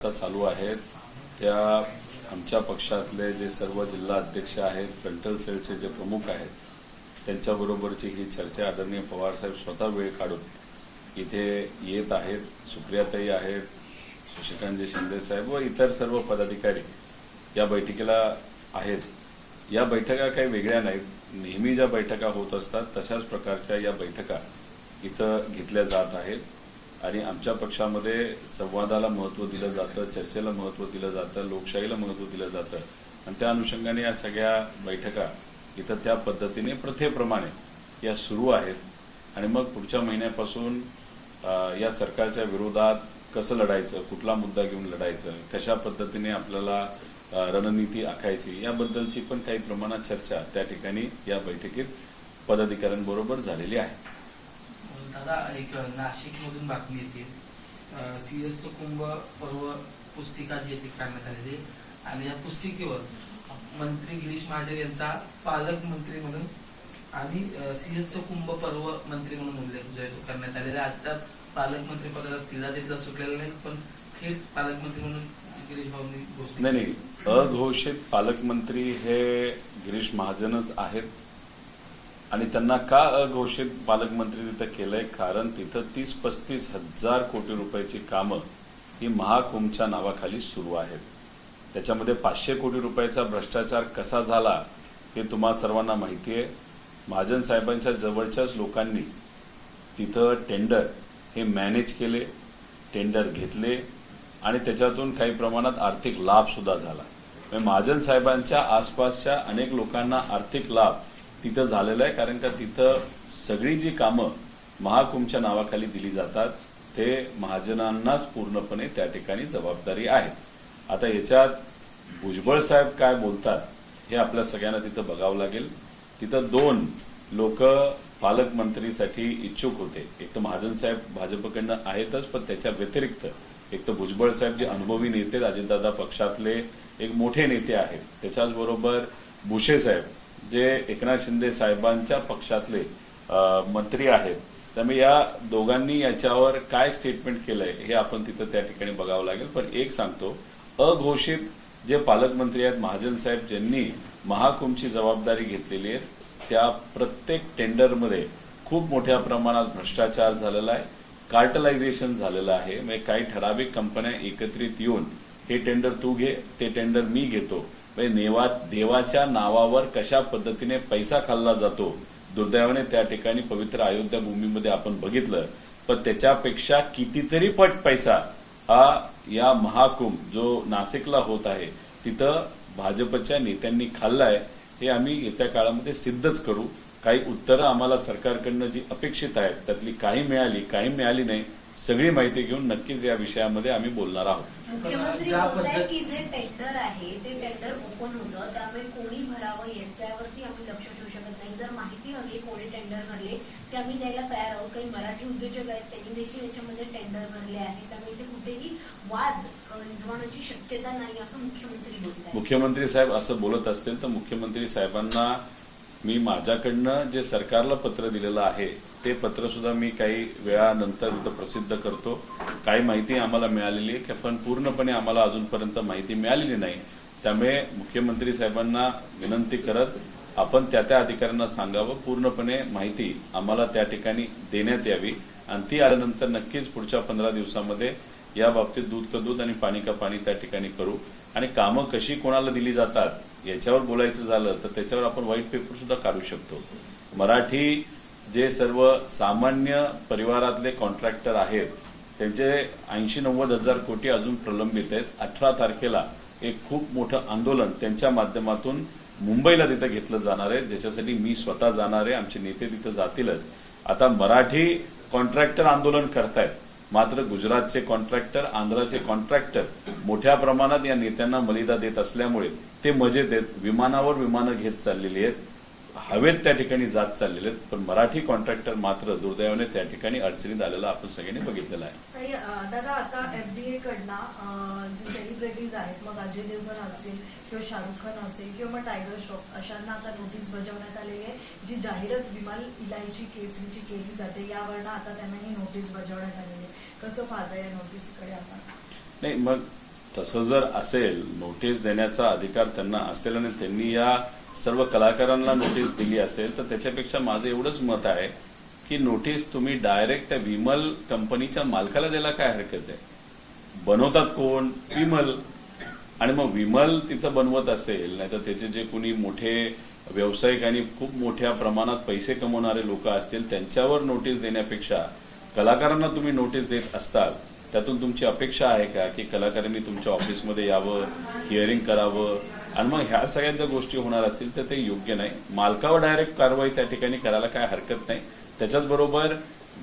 चालू आहेत त्या आमच्या पक्षातले जे सर्व जिल्हा अध्यक्ष आहेत, फ्रंटल सेलचे जे प्रमुख आहेत, त्यांच्याबरोबरची ही चर्चा आदरणीय पवार साहेब स्वतः वेळ काढून इथे येत आहेत. सुप्रियाताई आहेत, शशिकांतजी शिंदे साहेब व इतर सर्व पदाधिकारी या बैठकीला आहेत. या बैठका काही वेगळ्या नाहीत. नेहमी ज्या बैठका होत असतात तशाच प्रकारच्या या बैठका इथं घेतल्या जात आहेत आणि आमच्या पक्षामध्ये संवादाला महत्त्व दिलं जातं, चर्चेला महत्त्व दिलं जातं, लोकशाहीला महत्त्व दिलं जातं आणि त्या अनुषंगाने या सगळ्या बैठका इथं त्या पद्धतीने प्रथेप्रमाणे या सुरू आहेत आणि मग पुढच्या महिन्यापासून या सरकारच्या विरोधात कसं लढायचं, कुठला मुद्दा घेऊन लढायचं, कशा पद्धतीने आपल्याला रणनीती आखायची याबद्दलची पण काही प्रमाणात चर्चा त्या ठिकाणी या बैठकीत पदाधिकाऱ्यांबरोबर झालेली आहे. दादा, एक नाशिकमधून बातमी येते, सिंहस्थ कुंभ पर्व पुस्तिका जी येते काढण्यात आलेली आणि या पुस्तिकेवर मंत्री गिरीश महाजन यांचा पालकमंत्री म्हणून आणि सिंहस्थ कुंभ पर्व मंत्री म्हणून उल्लेख जो आहे तो करण्यात आलेला. आता पालकमंत्री पदाला तिला सुटलेला नाही, पण थेट पालकमंत्री म्हणून गिरीश भाऊंनी घोषणा. नाही, अघोषित पालकमंत्री हे गिरीश महाजनच आहेत आणि त्यांना का अघोषित पालकमंत्री तिथं केलंय, कारण तिथं 30-35 हजार कोटी रुपयाची कामं ही महाकुंभच्या नावाखाली सुरू आहेत. त्याच्यामध्ये 500 कोटी रुपयाचा भ्रष्टाचार कसा झाला हे तुम्हा सर्वांना माहिती आहे. महाजन साहेबांच्या जवळच्याच लोकांनी तिथं टेंडर हे मॅनेज केले, टेंडर घेतले आणि त्याच्यातून काही प्रमाणात आर्थिक लाभ सुद्धा झाला. महाजन साहेबांच्या आसपासच्या अनेक लोकांना आर्थिक लाभ तिथं झालेलं आहे, कारण का तिथं सगळी जी कामं महाकुंभच्या नावाखाली दिली जातात ते महाजनांनाच पूर्णपणे त्या ठिकाणी जबाबदारी आहे. आता याच्यात भुजबळ साहेब काय बोलतात हे आपल्या सगळ्यांना तिथं बघावं लागेल. तिथं 2 लोक पालकमंत्रीसाठी इच्छुक होते. एक तर महाजन साहेब भाजपकडनं आहेतच, पण त्याच्या व्यतिरिक्त एक तर भुजबळ साहेब जे अनुभवी नेते, अजितदादा पक्षातले एक मोठे नेते आहेत, त्याच्याचबरोबर भुसे साहेब जे एकनाथ शिंदे साहेबांच्या पक्षातले मंत्री आहेत. त्यामुळे या दोघांनी याच्यावर काय स्टेटमेंट केलंय हे आपण तिथं त्या ठिकाणी बघावं लागेल. पण एक सांगतो, अघोषित जे पालकमंत्री आहेत महाजन साहेब ज्यांनी महाकुंभची जबाबदारी घेतलेली आहे, त्या प्रत्येक टेंडरमध्ये खूप मोठ्या प्रमाणात भ्रष्टाचार झालेला आहे, कार्टलायझेशन झालेलं आहे. म्हणजे काही ठराविक कंपन्या एकत्रित येऊन हे टेंडर तू घे, ते टेंडर मी घेतो, देवाच्या नावावर कशा पद्धतीने पैसा खाल्ला जातो. दुर्दैवाने त्या ठिकाणी पवित्र अयोध्या भूमीमध्ये आपण बघितलं, पण त्याच्यापेक्षा कितीतरी पट पैसा हा या महाकुंभ जो नाशिकला होत आहे तिथं भाजपच्या नेत्यांनी खाल्लाय. हे आम्ही येत्या काळामध्ये सिद्धच करू. काही उत्तरं आम्हाला सरकारकडनं जी अपेक्षित आहेत त्यातली काही मिळाली, काही मिळाली नाही, सगळी माहिती घेऊन नक्कीच या विषयामध्ये आम्ही बोलणार आहोत. मुख्यमंत्री बोलतायत की जे टेंडर आहे ते टेंडर ओपन होतं, त्यामुळे कोणी भरावं याच्यावरती आम्ही लक्ष ठेवू शकत नाही. जर माहिती हवी कोणी टेंडर भरले ते आम्ही द्यायला तयार आहोत. काही मराठी उद्योजक आहेत त्यांनी देखील याच्यामध्ये टेंडर भरले आहे, त्यामुळे ते कुठेही वाद निर्माणाची शक्यता नाही असं मुख्यमंत्री बोलतात. मुख्यमंत्री साहेब असं बोलत असतील तर मुख्यमंत्री साहेबांना मी माझ्याकडनं जे सरकारला पत्र दिलेलं आहे ते पत्र सुद्धा मी काही वेळानंतर इथं प्रसिद्ध करतो. काही माहिती आम्हाला मिळालेली आहे, पण पूर्णपणे आम्हाला अजूनपर्यंत माहिती मिळालेली नाही. त्यामुळे मुख्यमंत्री साहेबांना विनंती करत आपण त्या अधिकाऱ्यांना सांगावं, पूर्णपणे माहिती आम्हाला त्या ठिकाणी देण्यात यावी आणि ती आल्यानंतर नक्कीच पुढच्या 15 दिवसामध्ये या बाबतीत दूध का दूध आणि पाणी का पाणी त्या ठिकाणी करू. आणि कामं कशी कोणाला दिली जातात याच्यावर बोलायचं झालं तर त्याच्यावर आपण व्हाईट पेपर सुद्धा काढू शकतो. मराठी जे सर्व सामान्य परिवारातले कॉन्ट्रॅक्टर आहेत त्यांचे 80-90 हजार कोटी अजून प्रलंबित आहेत. 18 तारखेला एक खूप मोठं आंदोलन त्यांच्या माध्यमातून मुंबईला तिथं घेतलं जाणार आहे, ज्याच्यासाठी मी स्वतः जाणार आहे, आमचे नेते तिथं जातीलच. आता मराठी कॉन्ट्रॅक्टर आंदोलन करतायत, मात्र गुजरातचे कॉन्ट्रॅक्टर, आंध्राचे कॉन्ट्रॅक्टर मोठ्या प्रमाणात या नेत्यांना मलिदा देत असल्यामुळे ते मजेत आहेत. विमानावर विमानं घेत चाललेली आहेत, हवेत त्या ठिकाणी जात चाललेले आहेत, पण मराठी कॉन्ट्रॅक्टर मात्र दुर्दैवाने त्या ठिकाणी अडचणीत आलेला आपण सगळ्यांनी बघितलेलं आहे. दादा, आता एफडीए कडनं जे सेलिब्रिटीज आहेत, मग अजय देवगण असतील किंवा शाहरुख खान असेल किंवा मग टायगर श्रॉफ, अशांना आता नोटीस बजावण्यात आलेली आहे. जी जाहिरात विमाल इलायची केसरीची केली जाते यावरनं आता त्यांना ही नोटीस बजावण्यात आलेली आहे. कसं पाहता या नोटीसकडे आपण? नाही, मग तसं जर असेल, नोटीस देण्याचा अधिकार त्यांना असेल आणि त्यांनी या सर्व कलाकारांना नोटीस दिली असेल, तर त्याच्यापेक्षा माझं एवढंच मत आहे की नोटीस तुम्ही डायरेक्ट त्या विमल कंपनीच्या मालकाला द्यायला काय हरकत आहे. बनवतात कोण? विमल. आणि मग विमल तिथं बनवत असेल, नाहीतर त्याचे जे कोणी मोठे व्यावसायिक आणि खूप मोठ्या प्रमाणात पैसे कमवणारे लोक असतील त्यांच्यावर नोटीस देण्यापेक्षा कलाकारांना तुम्ही नोटीस देत असाल, त्यातून तुमची अपेक्षा आहे का की कलाकारांनी तुमच्या ऑफिसमध्ये यावं, हिअरिंग करावं, आणि मग ह्या सगळ्या ज्या गोष्टी होणार असतील तर ते योग्य नाही. मालकावर डायरेक्ट कारवाई त्या ठिकाणी करायला काय हरकत नाही. त्याच्याचबरोबर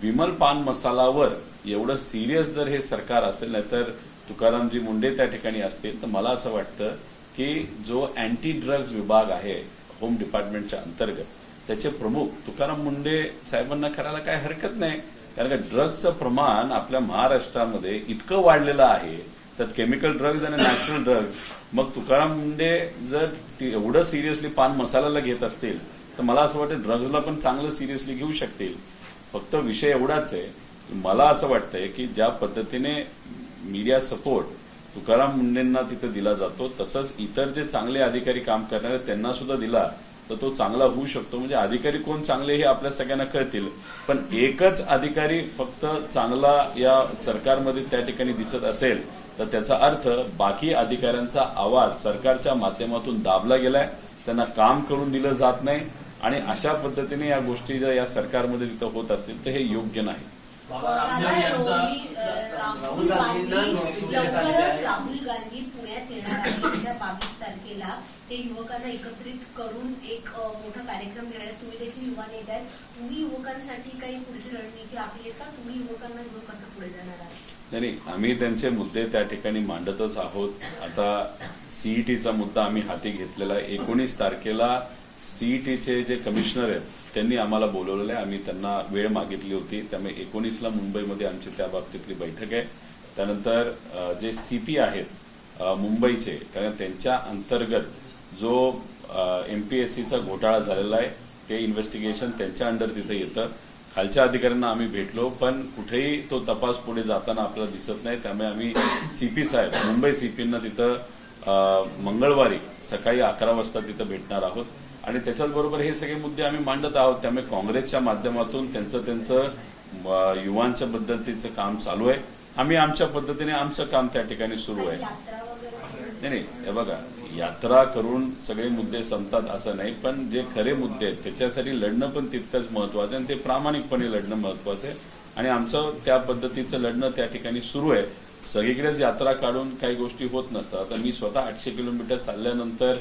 विमल पान मसालावर एवढं सिरियस जर हे सरकार असेल, नाहीतर तुकारामजी मुंडे त्या ठिकाणी असतील, तर मला असं वाटतं की जो अँटी ड्रग्ज विभाग आहे होम डिपार्टमेंटच्या अंतर्गत, त्याचे प्रमुख तुकाराम मुंडे साहेबांना करायला काय हरकत नाही. कारण का ड्रग्जचं प्रमाण आपल्या महाराष्ट्रामध्ये इतकं वाढलेलं आहे, त्यात केमिकल ड्रग्ज आणि नॅचरल ड्रग्ज. मग तुकाराम मुंडे जर एवढं सिरियसली पान मसाल्याला घेत असतील, तर मला असं वाटतं ड्रग्जला पण चांगलं सिरियसली घेऊ शकतील. फक्त विषय एवढाच आहे, मला असं वाटतंय की ज्या पद्धतीने मीडिया सपोर्ट तुकाराम मुंडेंना तिथे दिला जातो, तसंच इतर जे चांगले अधिकारी काम करणारे त्यांना सुद्धा दिला तर तो चांगला होऊ शकतो. म्हणजे अधिकारी कोण चांगले हे आपल्या सगळ्यांना कळतील, पण एकच अधिकारी फक्त चांगला या सरकारमध्ये त्या ठिकाणी दिसत असेल तर त्याचा अर्थ बाकी अधिकाऱ्यांचा आवाज सरकारच्या माध्यमातून दाबला गेलाय, त्यांना काम करून दिलं जात नाही, आणि अशा पद्धतीने या गोष्टी जर या सरकारमध्ये तिथं होत असतील तर हे योग्य नाही. राहुल गांधी पुण्यात येणार आहे येत्या 22 तारखेला. ते युवकांना एकत्रित करून एक मोठा कार्यक्रम घेणार आहे. तुम्ही देखील युवा नेते आहेत, तुम्ही युवकांसाठी काही पुढची रणनीती आखली आहे का? तुम्ही युवकांना घेऊन कसं पुढे जाणार आहात? नाही, आम्ही त्यांचे मुद्दे त्या ठिकाणी मांडतच आहोत. आता सीईटीचा मुद्दा आम्ही हाती घेतलेला आहे. 19 तारखेला सीईटीचे जे कमिशनर आहेत त्यांनी आम्हाला बोलवलेलं आहे. आम्ही त्यांना वेळ मागितली होती, त्यामुळे 19ला मुंबईमध्ये आमची त्या बाबतीतली बैठक आहे. त्यानंतर जे सीपी आहेत मुंबईचे, कारण त्यांच्या अंतर्गत जो एमपीएससीचा घोटाळा झालेला आहे ते इन्व्हेस्टिगेशन त्यांच्या अंडर तिथे येतं. खालच्या अधिकाऱ्यांना आम्ही भेटलो, पण कुठेही तो तपास पुढे जाताना आपल्याला दिसत नाही. त्यामुळे आम्ही सीपी साहेब, मुंबई सीपींना तिथं मंगळवारी सकाळी 11 वाजता तिथं भेटणार आहोत, आणि त्याच्याच बरोबर हे सगळे मुद्दे आम्ही मांडत आहोत. त्यामुळे काँग्रेसच्या माध्यमातून त्यांचं युवांच्या बद्दलचं काम चालू आहे. आम्ही आमच्या पद्धतीने आमचं काम त्या ठिकाणी सुरू आहे. नाही, हे बघा, यात्रा करून सगळे मुद्दे संपतात असं नाही, पण जे खरे मुद्दे आहेत त्याच्यासाठी लढणं पण तितकंच महत्वाचं आहे, आणि ते प्रामाणिकपणे लढणं महत्वाचं आहे, आणि आमचं त्या पद्धतीचं लढणं त्या ठिकाणी सुरू आहे. सगळीकडेच यात्रा काढून काही गोष्टी होत नसतात. आता मी स्वतः 800 किलोमीटर चालल्यानंतर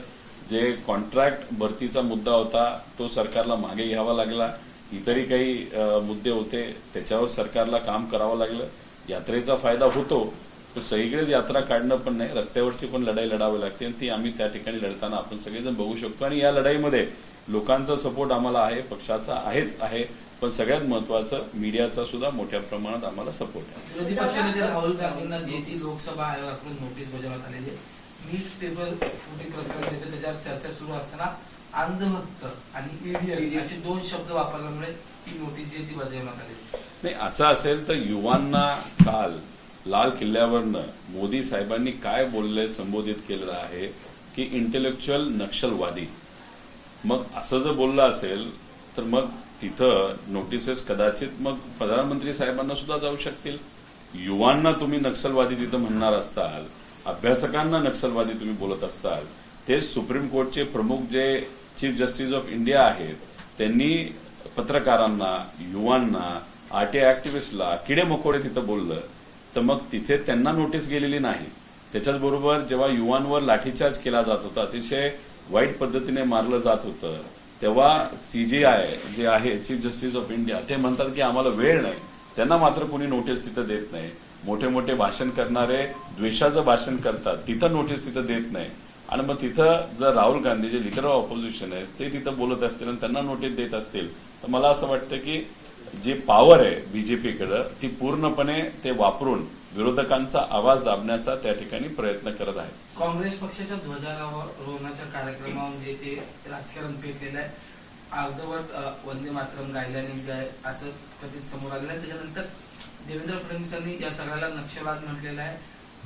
जे कॉन्ट्रॅक्ट भरतीचा मुद्दा होता तो सरकारला मागे घ्यावा लागला. इतरही काही मुद्दे होते त्याच्यावर सरकारला काम करावं लागलं. यात्रेचा फायदा होतो, तर सगळीकडेच यात्रा काढणं पण नाही, रस्त्यावरची पण लढाई लढावी लागते, आणि ती आम्ही त्या ठिकाणी लढताना आपण सगळेजण बघू शकतो. आणि या लढाईमध्ये लोकांचा सपोर्ट आम्हाला आहे, पक्षाचा आहेच आहे, पण सगळ्यात महत्वाचं मीडियाचा सुद्धा मोठ्या प्रमाणात आम्हाला सपोर्ट आहे. विरोधी पक्षनेते राहुल गांधींना जे ती लोकसभा आयोगाकडून नोटीस बजावण्यात आलेली आहे, नीट पेपर फुटी प्रकरण त्याच्यावर चर्चा सुरू असताना अंधभक्त आणि ईडी असे 2 शब्द वापरल्यामुळे ती नोटीस जी ती बजावण्यात आली. नाही, असं असेल तर युवांना काल लाल किल्ल्यावरनं मोदी साहेबांनी काय बोलले, संबोधित केलेलं आहे की इंटेलेक्च्युअल नक्षलवादी. मग असं जर बोललं असेल तर मग तिथं नोटिसेस कदाचित मग प्रधानमंत्री साहेबांना सुद्धा जाऊ शकतील. युवांना तुम्ही नक्षलवादी तिथं म्हणणार असताल, अभ्यासकांना नक्षलवादी तुम्ही बोलत असताल, ते सुप्रीम कोर्टचे प्रमुख जे चीफ जस्टिस ऑफ इंडिया आहेत त्यांनी पत्रकारांना, युवांना, आरटीआय ऍक्टिव्हिस्टला किडे मकोडे तिथं बोललं, तर मग तिथे त्यांना नोटीस गेलेली नाही. त्याच्याचबरोबर जेव्हा युवांवर लाठीचार्ज केला जात होता, अतिशय वाईट पद्धतीने मारलं जात होतं, तेव्हा सीजीआय जे आहे चीफ जस्टिस ऑफ इंडिया ते म्हणतात की आम्हाला वेळ नाही, त्यांना मात्र कोणी नोटीस तिथं देत नाही. मोठे मोठे भाषण करणारे द्वेषाचं भाषण करतात, तिथं नोटीस तिथं देत नाही. आणि मग तिथं जर राहुल गांधी जे लिडर ऑफ ऑपोजिशन आहेत ते तिथं बोलत असतील आणि त्यांना नोटीस देत असतील, तर मला असं वाटतं की जी पॉवर आहे बीजेपीकडे ती पूर्णपणे ते वापरून विरोधकांचा आवाज दाबण्याचा त्या ठिकाणी प्रयत्न करत आहे. काँग्रेस पक्षाच्या ध्वजारोहणाच्या कार्यक्रमामध्ये ते राजकारण पेटलेलं आहे. अर्धवट वंदे मातरम गायला निघाय असं कथित समोर आलेलं आहे. त्याच्यानंतर देवेंद्र फडणवीसांनी या सगळ्याला नक्षलवाद म्हटलेला आहे.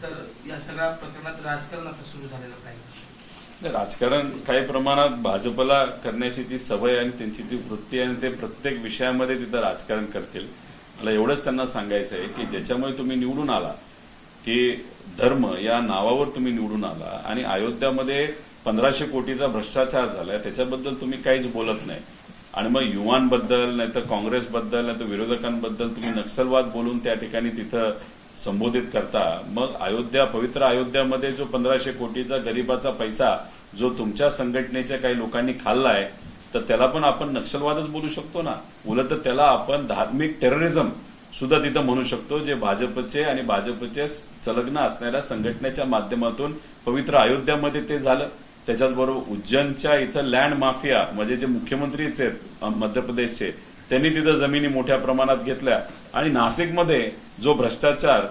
तर या सगळ्या प्रकरणात राजकारण आता सुरू झालेलं पाहिजे. राजकारण काही प्रमाणात भाजपला करण्याची ती सवय आणि त्यांची ती वृत्ती आणि ते प्रत्येक विषयामध्ये तिथं राजकारण करतील. मला एवढंच त्यांना सांगायचं आहे की ज्याच्यामुळे तुम्ही निवडून आला की धर्म या नावावर तुम्ही निवडून आला आणि अयोध्यामध्ये 1500 कोटीचा भ्रष्टाचार झालाय त्याच्याबद्दल तुम्ही काहीच बोलत नाही आणि मग युवांबद्दल नाहीतर काँग्रेसबद्दल नाहीतर विरोधकांबद्दल तुम्ही नक्षलवाद बोलून त्या ठिकाणी तिथं संबोधित करता. मग अयोध्या पवित्र अयोध्यामध्ये जो 1500 कोटीचा गरिबाचा पैसा जो तुमच्या संघटनेच्या काही लोकांनी खाल्लाय तर त्याला पण आपण नक्षलवादच बोलू शकतो ना. उलट त्याला आपण धार्मिक टेररिझम सुद्धा तिथं म्हणू शकतो जे भाजपचे आणि भाजपचे संलग्न असणाऱ्या संघटनेच्या माध्यमातून पवित्र अयोध्यामध्ये ते झालं. त्याच्याचबरोबर उज्जैनच्या इथं लँड माफिया म्हणजे जे मुख्यमंत्रीच आहेत मध्य प्रदेशचे त्यांनी तिथं जमिनी मोठ्या प्रमाणात घेतल्या आणि नाशिकमध्ये जो भ्रष्टाचार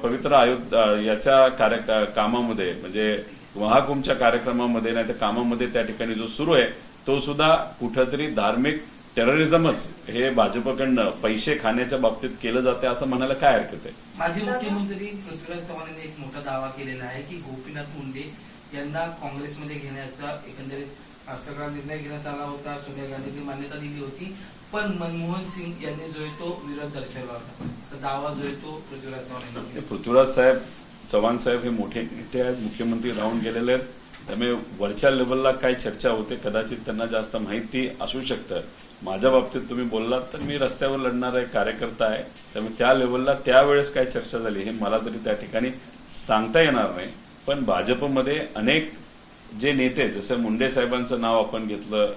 पवित्र अयोध्या याच्या कामामध्ये म्हणजे महाकुंभच्या कार्यक्रमामध्ये नाही तर कामामध्ये त्या ठिकाणी जो सुरू आहे तो सुद्धा कुठंतरी धार्मिक टेररिझमच हे भाजपकडनं पैसे खाण्याच्या बाबतीत केलं जाते असं म्हणायला काय हरकत आहे. माजी मुख्यमंत्री पृथ्वीराज चव्हाण यांनी एक मोठा दावा केलेला आहे की गोपीनाथ मुंडे यांना काँग्रेसमध्ये घेण्याचा एकंदरीत सगळा निर्णय घेण्यात आला होता. सोनिया गांधींनी मान्यता दिली होती पण मनमोहन सिंग यांनी जो आहे तो विरोध दर्शवला होता असा दावा जो आहे तो पृथ्वीराज चव्हाण यांनी. पृथ्वीराज चव्हाण साहेब हे मोठे नेते आहेत मुख्यमंत्री राहून गेलेले आहेत त्यामुळे वरच्या लेवलला काय चर्चा होते कदाचित त्यांना जास्त माहिती असू शकतं. माझ्या बाबतीत तुम्ही बोललात तर मी रस्त्यावर लढणारा एक कार्यकर्ता आहे त्यामुळे त्या लेवलला त्यावेळेस काय चर्चा झाली हे मला तरी त्या ठिकाणी सांगता येणार नाही. पण भाजपमध्ये अनेक जे नेते जसं मुंडे साहेबांचं नाव आपण घेतलं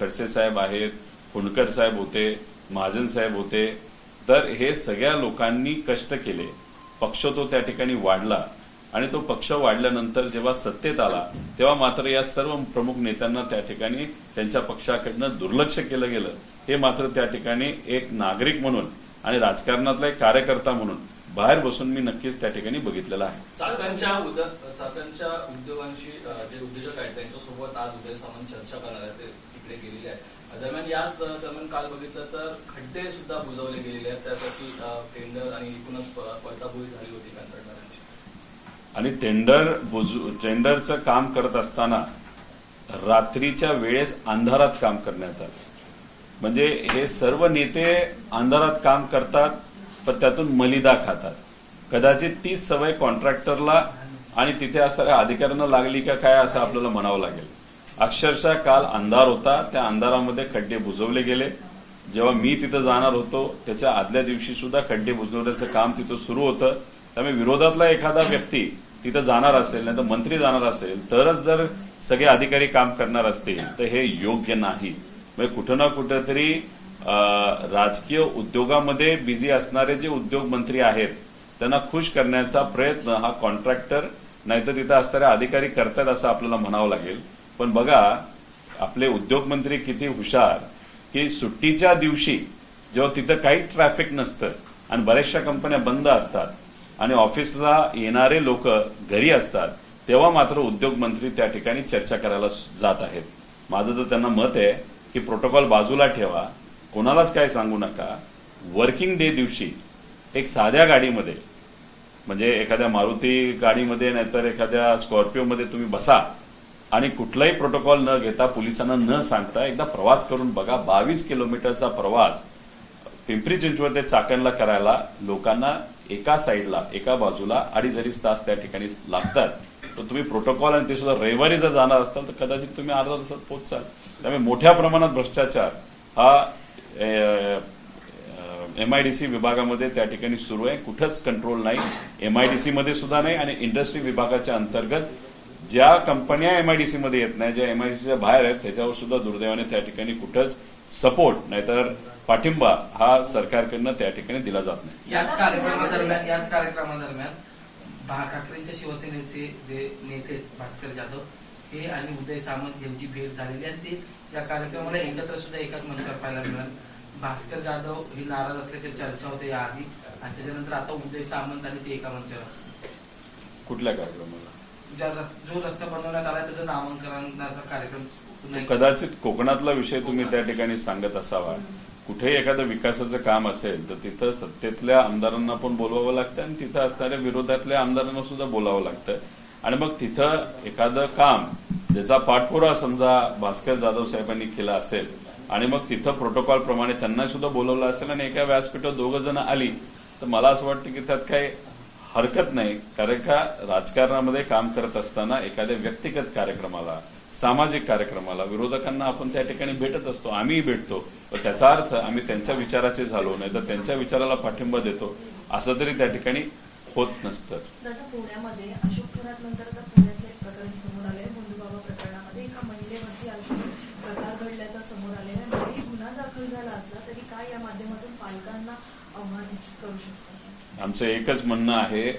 खडसे साहेब आहेत कुणकर साहेब होते महाजन साहेब होते तर हे सगळ्या लोकांनी कष्ट केले. पक्ष तो त्या ठिकाणी वाढला आणि तो पक्ष वाढल्यानंतर जेव्हा सत्तेत आला तेव्हा मात्र या सर्व प्रमुख नेत्यांना त्या ठिकाणी त्यांच्या पक्षाकडनं दुर्लक्ष केलं गेलं. हे मात्र त्या ठिकाणी एक नागरिक म्हणून आणि राजकारणातला एक कार्यकर्ता म्हणून बाहेर बसून मी नक्कीच त्या ठिकाणी बघितलेलं आहे. चाकणच्या उद्योगांशी जे उद्योजक आहेत त्यांच्यासोबत आज उदय सामंत चर्चा करणार आहेत ते तिकडे गेलेले आहेत. दरम्यान याच दरम्यान काल बघितलं तर खड्डे सुद्धा बुजवले गेलेले आहेत त्यासाठी टेंडर आणि एकूणच पडताळणी झाली होती कंत्राटदारांची आणि टेंडरचं काम करत असताना रात्रीच्या वेळेस अंधारात काम करण्यात आलं. म्हणजे हे सर्व नेते अंधारात काम करतात पण त्यातून मलिदा खातात. कदाचित ती सवय कॉन्ट्रॅक्टरला आणि तिथे असणाऱ्या अधिकाऱ्यांना लागली का काय असं आपल्याला म्हणावं लागेल. अक्षरशः काल अंधार होता त्या अंधारामध्ये खड्डे बुजवले गेले. जेव्हा मी तिथं जाणार होतो त्याच्या आदल्या दिवशी सुद्धा खड्डे बुजवण्याचं काम तिथं सुरू होतं. त्यामुळे विरोधातला एखादा व्यक्ती तिथं जाणार असेल नाही तर मंत्री जाणार असेल तरच जर सगळे अधिकारी काम करणार असतील तर हे योग्य नाही. म्हणजे कुठं ना कुठंतरी राजकीय उद्योगामध्ये बिझी असणारे जे उद्योग मंत्री आहेत त्यांना खुश करण्याचा प्रयत्न हा कॉन्ट्रॅक्टर नाहीतर तिथं असणारे अधिकारी करतात असं आपल्याला म्हणावं लागेल. पण बघा आपले उद्योग मंत्री किती हुशार की सुट्टीच्या दिवशी जेव्हा तिथं काहीच ट्रॅफिक नसतं आणि बऱ्याचशा कंपन्या बंद असतात आणि ऑफिसला येणारे लोक घरी असतात तेव्हा मात्र उद्योग मंत्री त्या ठिकाणी चर्चा करायला जात आहेत. माझं तर त्यांना मत आहे की प्रोटोकॉल बाजूला ठेवा कोणालाच काय सांगू नका. वर्किंग डे दिवशी एक साध्या गाडीमध्ये म्हणजे एखाद्या मारुती गाडीमध्ये नाहीतर एखाद्या स्कॉर्पिओमध्ये तुम्ही बसा आणि कुठलाही प्रोटोकॉल न घेता पोलिसांना न सांगता एकदा प्रवास करून बघा. 22 किलोमीटरचा प्रवास पिंपरी चिंचवड ते चाकणला करायला लोकांना एका साईडला एका बाजूला 2.5 तास त्या ठिकाणी लागतात. तर तुम्ही प्रोटोकॉल आणि ते सुद्धा रविवारी जर जाणार असाल तर कदाचित तुम्ही अर्धा तासात पोहोचाल. त्यामुळे मोठ्या प्रमाणात भ्रष्टाचार हा एमआयडीसी विभागामध्ये त्या ठिकाणी सुरू आहे. कुठंच कंट्रोल नाही. एमआयडीसी मध्ये सुद्धा नाही आणि इंडस्ट्री विभागाच्या अंतर्गत ज्या कंपन्या एमआयडीसी मध्ये येत नाही ज्या एमआयडीसीच्या बाहेर आहेत त्याच्यावर सुद्धा दुर्दैवाने त्या ठिकाणी कुठंच सपोर्ट नाहीतर पाठिंबा हा सरकारकडनं त्या ठिकाणी दिला जात नाही. याच कार्यक्रमादरम्यान ठाकरेंच्या शिवसेनेचे जे नेते भास्कर जाधव हे आणि उदय सामंत यांची भेट झालेली आणि ते या कार्यक्रमाला एकत्र सुद्धा एकाच मंचावर पाहायला मिळाल. भास्कर जाधव हे नाराज असल्याच्या चर्चा होते याआधी आणि त्याच्यानंतर आता उदय सामंत आणि ते एका मंचावर असतील. कुठल्या कार्यक्रमाला? जो रस्ता बनवण्यात आला त्याचं नामांकनाचा कार्यक्रम कदाचित कोकणातला विषय तुम्ही त्या ठिकाणी सांगत असावा. कुठेही एखादं विकासाचं काम असेल तर तिथं सत्तेतल्या आमदारांना पण बोलवावं लागतं आणि तिथं असणाऱ्या विरोधातल्या आमदारांना सुद्धा बोलावं लागतं. आणि मग तिथं एखादं काम ज्याचा पाठपुरावा समजा भास्कर जाधव साहेबांनी केला असेल आणि मग तिथं प्रोटोकॉल प्रमाणे त्यांना सुद्धा बोलवलं असेल आणि एका व्यासपीठावर 2 जण आली तर मला असं वाटतं की त्यात काही हरकत नाही. कारण का राजकारणामध्ये काम करत असताना एखाद्या व्यक्तिगत कार्यक्रमाला, सामाजिक कार्यक्रमाला विरोधकांना आपण त्या ठिकाणी भेटत असतो, आम्हीही भेटतो. तर त्याचा अर्थ आम्ही त्यांच्या विचाराचे झालो नाही तर त्यांच्या विचाराला पाठिंबा देतो असं तरी त्या ठिकाणी होत नसतं. दादा, पुण्यामध्ये अशोक थोरात नंतर आता पुण्यातलं एक प्रकरण समोर आलंय. भोंदूबाबा प्रकरणामध्ये एका महिलेवरती अशोक प्रकार घडल्याचा समोर आलेला आहे. जरी गुन्हा दाखल झाला असला तरी काय या माध्यमातून पालकांना आव्हान करू शकतात? आमचं एकच म्हणणं आहे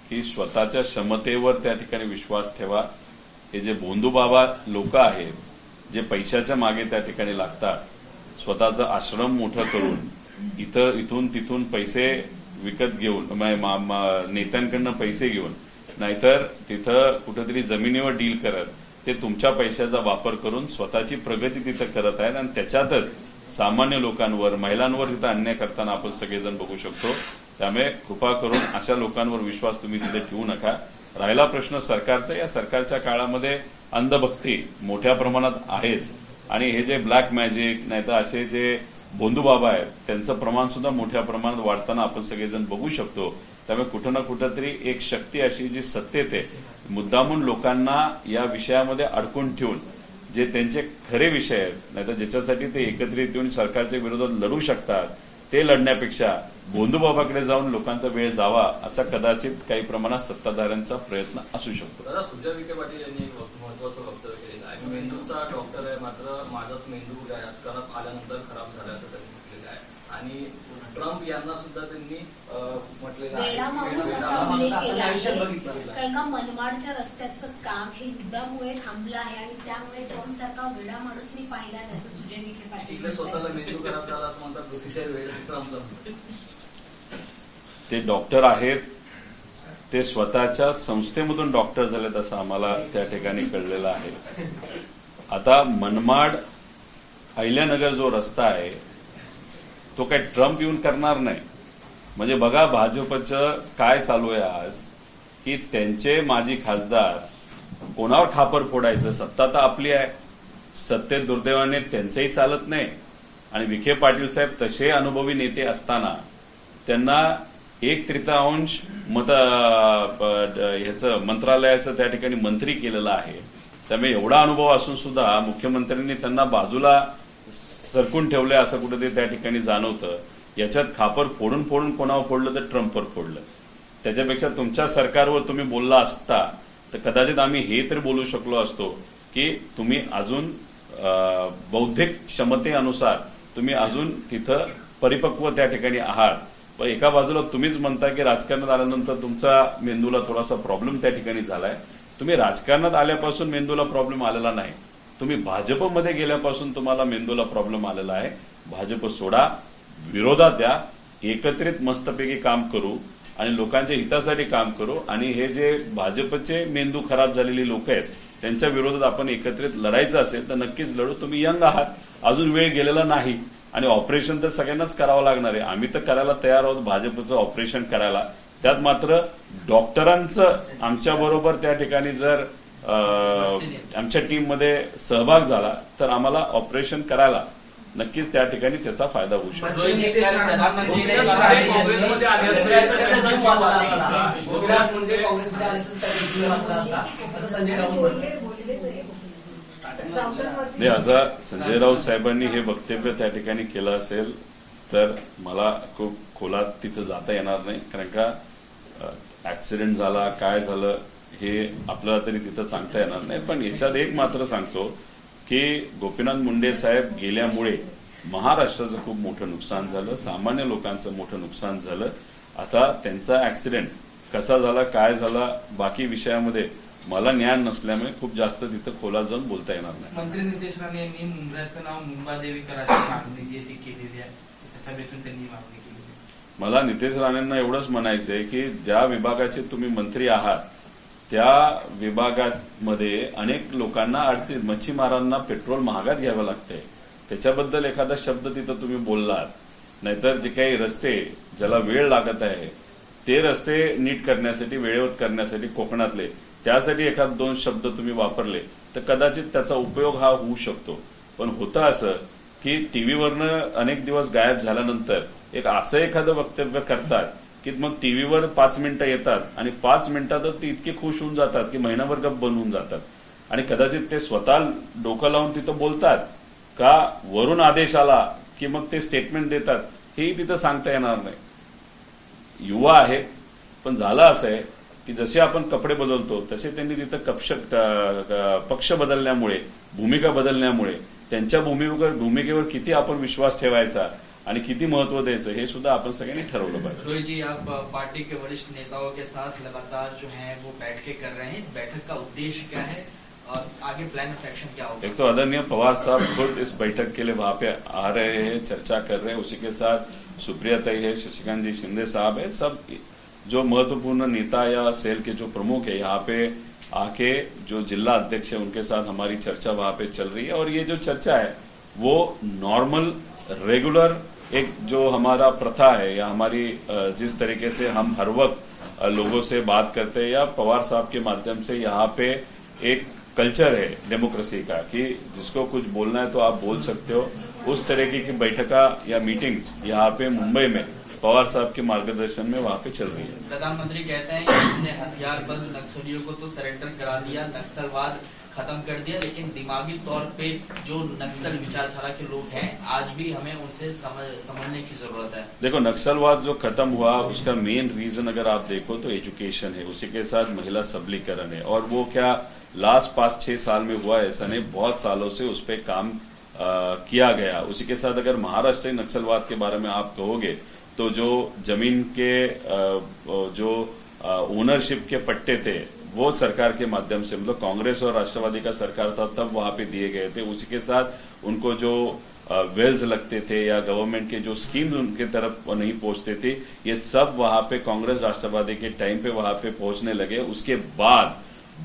की स्वतःच्या क्षमतेवर त्या ठिकाणी विश्वास ठेवा. हे जे भोंदूबाबा लोक आहेत, जे पैशाच्या मागे त्या ठिकाणी लागतात, स्वतःचा आश्रम मोठं करून इथून तिथून पैसे विकत घेऊन, नेत्यांकडनं पैसे घेऊन, नाहीतर तिथं कुठेतरी जमिनीवर डील करत ते तुमच्या पैशाचा वापर करून स्वतःची प्रगती तिथं करत आहेत आणि त्याच्यातच सामान्य लोकांवर, महिलांवर तिथं अन्याय करताना आपण सगळेजण बघू शकतो. त्यामुळे कृपा करून अशा लोकांवर विश्वास तुम्ही तिथे ठेवू नका. राहिला प्रश्न सरकारचा, या सरकारच्या काळामध्ये अंधभक्ती मोठ्या प्रमाणात आहेच आणि हे जे ब्लॅक मॅजिक नाहीतर असे जे भोंदूबाबा आहेत त्यांचं प्रमाण सुद्धा मोठ्या प्रमाणात वाढताना आपण सगळेजण बघू शकतो. त्यामुळे कुठं ना कुठंतरी एक शक्ती अशी जी सत्तेत आहे, मुद्दामून लोकांना या विषयामध्ये अडकून ठेवून जे त्यांचे खरे विषय आहेत नाहीतर ज्याच्यासाठी ते एकत्रित येऊन सरकारच्या विरोधात लढू शकतात ते लढण्यापेक्षा भोंदूबाबाकडे जाऊन लोकांचा वेळ जावा असा कदाचित काही प्रमाणात सत्ताधाऱ्यांचा प्रयत्न असू शकतो. दादा, सुजय विखे पाटील यांनी एक महत्वाचं वक्तव्य केलेलं आहे. मेंदूचा डॉक्टर आहे, मात्र माझाच मेंदू राजकारणात आल्यानंतर खराब झाला असं त्यांनी म्हटलेलं आहे. आणि ट्रम्प यांना सुद्धा त्यांनी म्हटलेलं वेडा माणूस आहे. असा उल्लेख केला आयुष्यात आहे. बघितलं. कारण का मनमाडच्या रस्त्याचं काम हे युद्धामुळे थांबलं आहे आणि त्यामुळे ट्रम्प सारखा वेडा माणूस मी पाहिला नाही असं सुजय विखे पाटील इकडे स्वतःला मेंदू खराब झाला असं म्हणतात, दुसरीच्या वेळेला ट्रम्पला. ते डॉक्टर आहेत, ते स्वतःच्या संस्थेमधून डॉक्टर झालेत असं आम्हाला त्या ठिकाणी कळलेलं आहे. आता मनमाड अहिल्यानगर जो रस्ता आहे तो काही ट्रम्प येऊन करणार नाही. म्हणजे बघा भाजपचं काय चालू आहे आज की त्यांचे माजी खासदार कोणावर खापर फोडायचं, सत्ता तर आपली आहे, सत्तेत दुर्दैवाने त्यांचंही चालत नाही. आणि विखे पाटील साहेब तसे अनुभवी नेते असताना त्यांना 1/3 ह्याचं मंत्रालयाचं त्या ठिकाणी मंत्री केलेलं आहे. त्यामुळे एवढा अनुभव असून सुद्धा मुख्यमंत्र्यांनी त्यांना बाजूला सरकून ठेवलंय असं कुठेतरी त्या ठिकाणी जाणवतं. याच्यात खापर फोडून फोडून कोणावर फोडलं तर ट्रम्पवर फोडलं. त्याच्यापेक्षा तुमच्या सरकारवर तुम्ही बोलला असता तर कदाचित आम्ही हे तर बोलू शकलो असतो की तुम्ही अजून बौद्धिक क्षमतेनुसार तुम्ही अजून तिथं परिपक्व त्या ठिकाणी आहात. पण एका बाजूला तुम्हीच म्हणता की राजकारणात आल्यानंतर तुमचा मेंदूला थोडासा प्रॉब्लेम त्या ठिकाणी झालाय. तुम्ही राजकारणात आल्यापासून मेंदूला प्रॉब्लेम आलेला नाही, तुम्ही भाजपमध्ये गेल्यापासून तुम्हाला मेंदूला प्रॉब्लेम आलेला आहे. भाजप सोडा, विरोधात या, एकत्रित मस्तपैकी काम करू आणि लोकांच्या हितासाठी काम करू. आणि हे जे भाजपचे मेंदू खराब झालेली लोक आहेत त्यांच्या विरोधात आपण एकत्रित लढायचं असेल तर नक्कीच लढू. तुम्ही यंग आहात, अजून वेळ गेलेला नाही आणि ऑपरेशन तर सगळ्यांनाच करावं लागणार आहे. आम्ही तर करायला तयार आहोत भाजपचं ऑपरेशन करायला. त्यात मात्र डॉक्टरांचं आमच्याबरोबर त्या ठिकाणी जर आमच्या टीममध्ये सहभाग झाला तर आम्हाला ऑपरेशन करायला नक्कीच त्या ठिकाणी त्याचा फायदा होऊ शकतो. नाही, आता संजय राऊत साहेबांनी हे वक्तव्य त्या ठिकाणी केलं असेल तर मला खूप खोलात तिथं जाता येणार नाही. कारण का ऍक्सिडेंट झाला, काय झालं हे आपल्याला तरी तिथं सांगता येणार नाही. पण याच्यात एक मात्र सांगतो की गोपीनाथ मुंडे साहेब गेल्यामुळे महाराष्ट्राचं खूप मोठं नुकसान झालं, सामान्य लोकांचं मोठं नुकसान झालं. आता त्यांचा ऍक्सिडेंट कसा झाला, काय झाला, बाकी विषयामध्ये मला ज्ञान नसल्यामुळे खूप जास्त तिथं खोलात जाऊन बोलता येणार नाही. मंत्री नितेश राणे यांनी मुंब्र्याचं नाव मुंबादेवी करायची मागणी जी आहे ती केलेली आहे, सभेतून त्यांनी मागणी केलेली आहे. मला नितेश राणेंना एवढंच म्हणायचंय की ज्या विभागाचे तुम्ही मंत्री आहात त्या विभागामध्ये अनेक लोकांना अडचण, मच्छीमारांना पेट्रोल महागात घ्यावं लागतंय. त्याच्याबद्दल एखादा शब्द तिथं तुम्ही बोललात, नाहीतर जे काही रस्ते ज्याला वेळ लागत आहे ते रस्ते नीट करण्यासाठी, वेळेवर करण्यासाठी कोकणातले, त्यासाठी एखाद दोन शब्द तुम्ही वापरले तर कदाचित त्याचा उपयोग हा होऊ शकतो. पण होतं असं की टीव्हीवरनं अनेक दिवस गायब झाल्यानंतर एक असं एखादं वक्तव्य करतात की मग टीव्हीवर 5 मिनिटं येतात आणि 5 मिनिटातच ते इतके खुश होऊन जातात की महिनाभर गप्प बनवून जातात. आणि कदाचित ते स्वतः डोकं लावून तिथं बोलतात का वरून आदेश आला की मग ते स्टेटमेंट देतात, हेही तिथं सांगता येणार नाही. युवा आहेत, पण झालं असं आहे की जसे आपण कपडे बदलतो तसे त्यांनी तिथं पक्ष बदलण्यामुळे, भूमिका बदलण्यामुळे त्यांच्या भूमिकेवर किती आपण विश्वास ठेवायचा आणि किती महत्व द्यायचं हे सुद्धा आपण सगळ्यांनी ठरवलं पाहिजे. रोहित जी, आप पार्टी के वरिष्ठ नेताओं के साथ लगातार जो है वो बैठकें कर रहे हैं, इस बैठक का उद्देश्य क्या है और आगे प्लान ऑफ एक्शन क्या होगा? एक तो आदरणीय पवार साहब खुद इस बैठक के लिए वहां पे आ रहे हैं, चर्चा कर रहे हैं. उसी के साथ सुप्रिया ताई है, शशिकांत जी शिंदे साहब है, सब जो महत्वपूर्ण नेता या सेल के जो प्रमुख है यहाँ पे आके जो जिला अध्यक्ष है उनके साथ हमारी चर्चा वहां पे चल रही है. और ये जो चर्चा है वो नॉर्मल रेगुलर एक जो हमारा प्रथा है या हमारी जिस तरीके से हम हर वक्त लोगों से बात करते हैं या पवार साहब के माध्यम से यहाँ पे एक कल्चर है डेमोक्रेसी का कि जिसको कुछ बोलना है तो आप बोल सकते हो, उस तरीके की बैठका या मीटिंग्स यहाँ पे मुंबई में पवार साहब के मार्गदर्शन में वहां पे चल रही है. प्रधानमंत्री कहते हैं कि हमने हथियारबंद नक्सलियों को तो सरेंडर करा दिया, नक्सलवाद खत्म कर दिया, लेकिन दिमागी तौर पे जो नक्सल विचारधारा के लोग हैं आज भी हमें उनसे समझने की जरूरत है. देखो, नक्सलवाद जो खत्म हुआ उसका मेन रीजन अगर आप देखो तो एजुकेशन है, उसी के साथ महिला सबलीकरण है. और वो क्या लास्ट 5-6 साल में हुआ ऐसा नहीं, बहुत सालों से उस पर काम किया गया. उसी के साथ अगर महाराष्ट्र नक्सलवाद के बारे में आप कहोगे तो जो जमीन के जो ओनरशिप के पट्टे थे वो सरकार के माध्यम से, मतलब कांग्रेस और राष्ट्रवादी का सरकार था तब वहां पे दिए गए थे. उसी के साथ उनको जो वेल्स लगते थे या गवर्नमेंट के जो स्कीम्स उनके तरफ नहीं पहुंचते थे, ये सब वहां पे कांग्रेस राष्ट्रवादी के टाइम पे वहां पे पहुंचने लगे. उसके बाद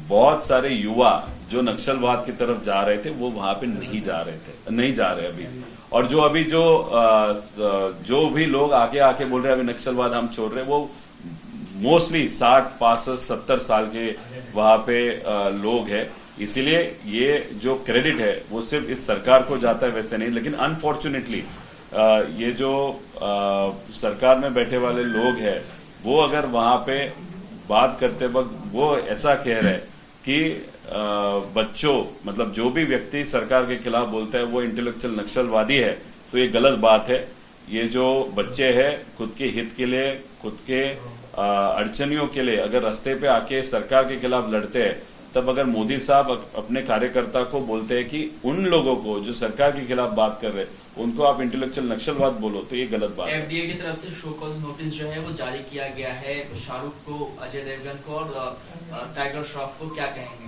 बहुत सारे युवा जो नक्सलवाद की तरफ जा रहे थे वो वहां पे नहीं जा रहे अभी. और जो अभी जो भी लोग आके बोल रहे हैं अभी नक्सलवाद हम छोड़ रहे, वो मोस्टली 60, 65, 70 साल के वहां पे लोग हैं. इसीलिए ये जो क्रेडिट है वो सिर्फ इस सरकार को जाता है वैसे नहीं, लेकिन अनफॉर्चुनेटली ये जो सरकार में बैठे वाले लोग हैं वो अगर वहां पे बात करते वक्त वो ऐसा कह रहे कि बच्चों, मतलब जो भी व्यक्ति सरकार के खिलाफ बोलता है वो इंटेलेक्चुअल नक्सलवादी है, तो ये गलत बात है. ये जो बच्चे हैं खुद के हित के लिए, खुद के अड़चनियों के लिए अगर रास्ते पे आके सरकार के खिलाफ लड़ते हैं, तब अगर मोदी साहब अपने कार्यकर्ता को बोलते हैं कि उन लोगों को जो सरकार के खिलाफ बात कर रहे हैं उनको आप इंटेलेक्चुअल नक्सलवाद बोलो, तो ये गलत बात है. एफडीए की तरफ से शो कॉज नोटिस जो है वो जारी किया गया है शाहरुख को, अजय देवगन को और टाइगर श्रॉफ को, क्या कहेंगे?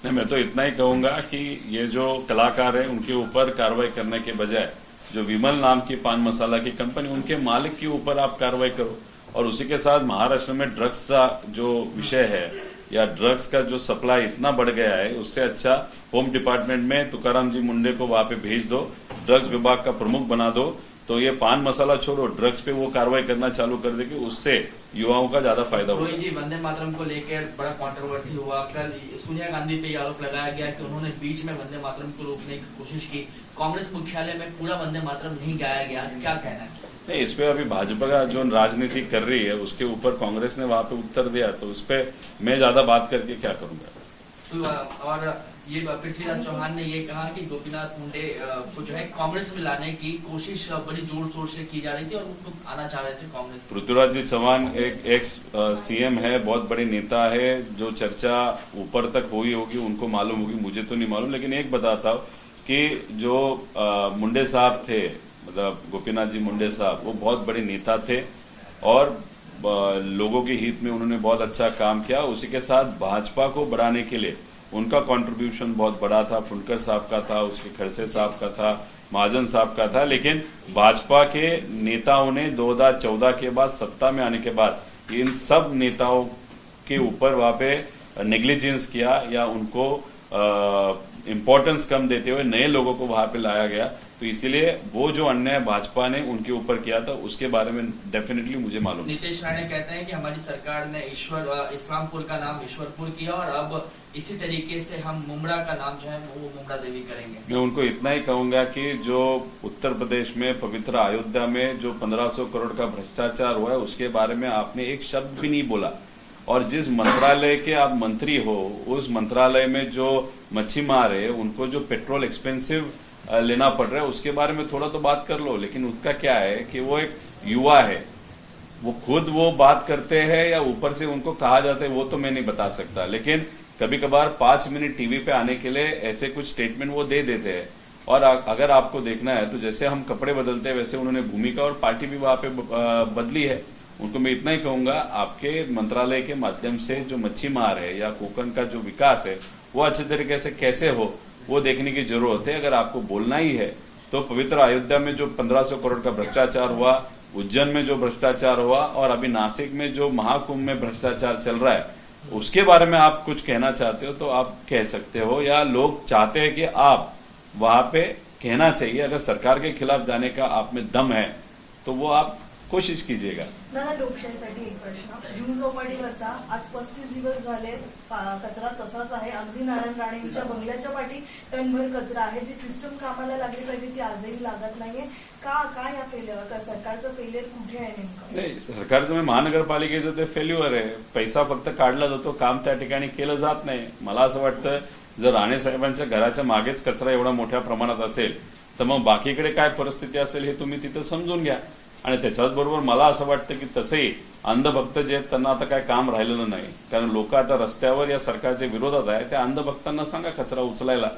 नहीं, मैं तो इतना ही कहूंगा कि ये जो कलाकार है उनके ऊपर कार्रवाई करने के बजाय जो विमल नाम की पान मसाला की कंपनी, उनके मालिक के ऊपर आप कार्रवाई करो. और उसी के साथ महाराष्ट्र में ड्रग्स का जो विषय है या ड्रग्स का जो सप्लाई इतना बढ़ गया है, उससे अच्छा होम डिपार्टमेंट में तुकाराम जी मुंडे को वहां पे भेज दो, ड्रग्स विभाग का प्रमुख बना दो, तो ये पान मसाला छोड़ो, ड्रग्स पे वो कार्रवाई करना चालू कर देगी. उससे युवाओं का ज्यादा फायदा होगा. रोहित जी, वंदे मातरम को लेकर बड़ा कंट्रोवर्सी हुआ. कल सोनिया गांधी पे आरोप लगाया गया कि उन्होंने बीच में वंदे मातरम को रोकने की कोशिश की. कांग्रेस मुख्यालय में पूरा वंदे मातरम नहीं गाया गया, क्या कहना है? नहीं, इस पे अभी भाजपा का जो राजनीति कर रही है उसके ऊपर कांग्रेस ने वहां पे उत्तर दिया, तो उस पे मैं ज्यादा बात करके क्या करूंगा. और ये पृथ्वीराज चौहान ने ये कहा कि गोपीनाथ मुंडे को जो है कांग्रेस में लाने की कोशिश बड़ी जोर शोर से की जा रही थी और उनको आना चाह रहे थे कांग्रेस. पृथ्वीराज जी चौहान एक एक्स सीएम है, बहुत बड़े नेता है. जो चर्चा ऊपर तक हुई होगी उनको मालूम होगी, मुझे तो नहीं मालूम. लेकिन एक बताता हूं कि जो मुंडे साहब थे, मतलब गोपीनाथ जी मुंडे साहब, वो बहुत बड़े नेता थे और लोगों के हित में उन्होंने बहुत अच्छा काम किया. उसी के साथ भाजपा को बढ़ाने के लिए उनका कंट्रीब्यूशन बहुत बड़ा था. फुंडकर साहब का था, उसके खड़से साहब का था, महाजन साहब का था. लेकिन भाजपा के नेताओं ने 2014 के बाद सत्ता में आने के बाद इन सब नेताओं के ऊपर वहां पे नेग्लिजेंस किया या उनको इम्पोर्टेंस कम देते हुए नए लोगों को वहां पे लाया गया, तो इसीलिए वो जो अन्याय भाजपा ने उनके ऊपर किया था उसके बारे में डेफिनेटली मुझे मालूम है। नीतीश राणे कहते हैं कि हमारी सरकार ने इस्लामपुर का नाम ईश्वरपुर किया और अब इसी तरीके से हम मुमड़ा का नाम जो है वो मुमड़ा देवी करेंगे। मैं उनको इतना ही कहूंगा कि जो उत्तर प्रदेश में पवित्र अयोध्या में जो 1500 करोड़ का भ्रष्टाचार हुआ है उसके बारे में आपने एक शब्द भी नहीं बोला, और जिस मंत्रालय के आप मंत्री हो उस मंत्रालय में जो मच्छी मार है उनको जो पेट्रोल एक्सपेंसिव लेना पड़ रहा है उसके बारे में थोड़ा तो बात कर लो। लेकिन उसका क्या है कि वो एक युवा है, वो खुद वो बात करते हैं या ऊपर से उनको कहा जाता है वो तो मैं नहीं बता सकता, लेकिन कभी कभार 5 मिनट टीवी पे आने के लिए ऐसे कुछ स्टेटमेंट वो दे देते हैं। और अगर आपको देखना है तो जैसे हम कपड़े बदलते हैं वैसे उन्होंने भूमिका और पार्टी भी वहां पे बदली है। उनको मैं इतना ही कहूंगा, आपके मंत्रालय के माध्यम से जो मच्छी मार है या कोकण का जो विकास है वो अच्छे तरीके से कैसे हो वो देखने की जरूरत है। अगर आपको बोलना ही है तो पवित्र अयोध्या में जो 1500 करोड़ का भ्रष्टाचार हुआ, उज्जैन में जो भ्रष्टाचार हुआ और अभी नासिक में जो महाकुंभ में भ्रष्टाचार चल रहा है उसके बारे में आप कुछ कहना चाहते हो तो आप कह सकते हो, या लोग चाहते हैं कि आप वहां पे कहना चाहिए। अगर सरकार के खिलाफ जाने का आप में दम है तो वो आप कोशिश कीजिएगा। दादा, लोकशाहीसाठी एक प्रश्न, जुहू चौपाटीवरचा आज 35 दिवस झाले कचरा तसाच आहे. अगदी नारायण राणेंच्या बंगल्याच्या पाठी टनभर कचरा आहे. जी सिस्टम कामाला लागली पाहिजे ती आजही लागत नाहीये. का या फेल्युअर, सरकारचं फेलियर कुठे आहे नेमकं? नाही, सरकारचं महानगरपालिकेचं ते फेल्युअर आहे. पैसा फक्त काढला जातो, काम त्या ठिकाणी केलं जात नाही. मला असं वाटतं जर राणे साहेबांच्या घराच्या मागेच कचरा एवढा मोठ्या प्रमाणात असेल तर मग बाकीकडे काय परिस्थिती असेल हे तुम्ही तिथं समजून घ्या. आणि त्याच्याचबरोबर मला असं वाटतं की तसेही अंधभक्त जे आहेत त्यांना आता काय काम राहिलेलं नाही, कारण लोक आता रस्त्यावर या सरकारच्या विरोधात आहे. त्या अंधभक्तांना सांगा कचरा उचलायला.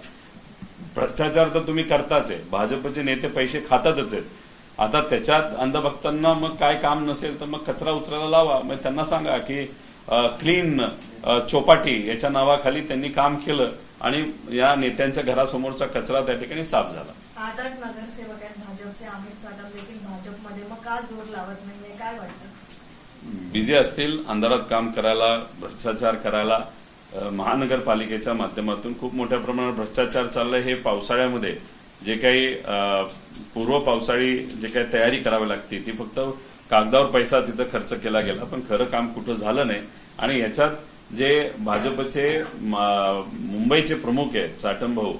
भ्रष्टाचार तर तुम्ही करताच आहे, भाजपचे नेते पैसे खातातच आहेत. आता त्याच्यात अंधभक्तांना मग काय काम नसेल तर मग कचरा उचलायला लावा. मग त्यांना सांगा की क्लीन चौपाटी याच्या नावाखाली त्यांनी काम केलं आणि या नेत्यांच्या घरासमोरचा कचरा त्या ठिकाणी साफ झाला. 8 नगरसेवक आहेत भाजपचे. अमित साटम देखील भाजपमध्ये, मग का जोर लावत नाहीये, काय वाटतं? बिझी असतील अंधारात काम करायला, भ्रष्टाचार करायला. महानगरपालिकेच्या माध्यमातून खूप मोठ्या प्रमाणात भ्रष्टाचार चाललाय. हे पावसाळ्यामध्ये जे काही पूर्व पावसाळी जे काही तयारी करावी लागते ती फक्त कागदावर पैसा तिथं खर्च केला गेला, पण खरं काम कुठं झालं नाही. आणि याच्यात जे भाजपचे मुंबईचे प्रमुख आहेत साटम भाऊ,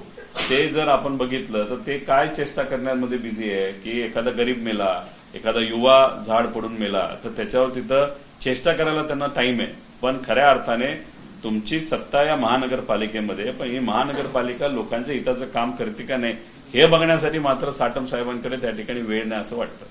ते जर आपण बघितलं तर ते काय चेष्टा करण्यामध्ये बिझी आहे की एखादा गरीब मेला, एखादा युवा झाड पडून मेला तर त्याच्यावर तिथं चेष्टा करायला त्यांना टाइम आहे. पण खऱ्या अर्थाने तुमची सत्ता या महानगरपालिकेमध्ये, पण ही महानगरपालिका लोकांच्या हिताचं काम करते का नाही हे बघण्यासाठी मात्र साटम साहेबांकडे त्या ठिकाणी वेळ नाही असं वाटतं.